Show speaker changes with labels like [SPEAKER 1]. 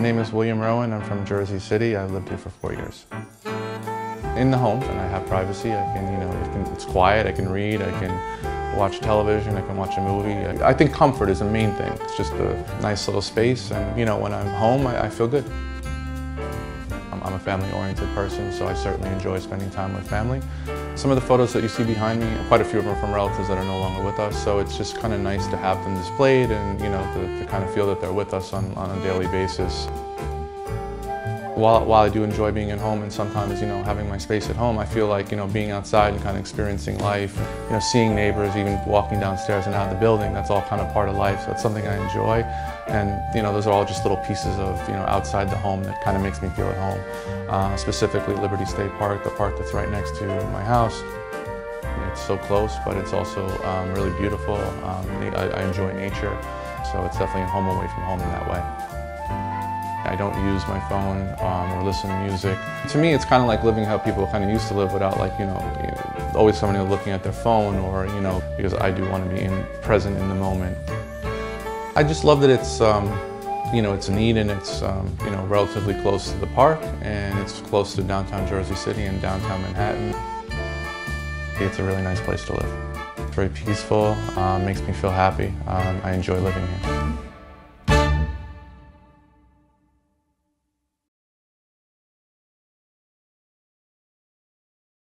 [SPEAKER 1] name is William Rowan. I'm from Jersey City. I've lived here for 4 years. In the home, and I have privacy. I can, it's quiet. I can read. I can watch television. I can watch a movie. I think comfort is the main thing. It's just a nice little space, and when I'm home, I feel good. I'm a family-oriented person, so I certainly enjoy spending time with family. Some of the photos that you see behind me, quite a few of them are from relatives that are no longer with us, so it's just kind of nice to have them displayed and to kind of feel that they're with us on a daily basis. While I do enjoy being at home and sometimes having my space at home, I feel like being outside and kind of experiencing life, seeing neighbors, even walking downstairs and out of the building, that's all kind of part of life. So that's something I enjoy, and those are all just little pieces of outside the home that kind of makes me feel at home. Specifically Liberty State Park, the park that's right next to my house. It's so close, but it's also really beautiful. I enjoy nature, so it's definitely a home away from home in that way. I don't use my phone or listen to music. To me, it's kind of like living how people kind of used to live without always somebody looking at their phone, or because I do want to be present in the moment. I just love that it's it's neat, and it's relatively close to the park, and it's close to downtown Jersey City and downtown Manhattan. It's a really nice place to live. It's very peaceful, makes me feel happy. I enjoy living here.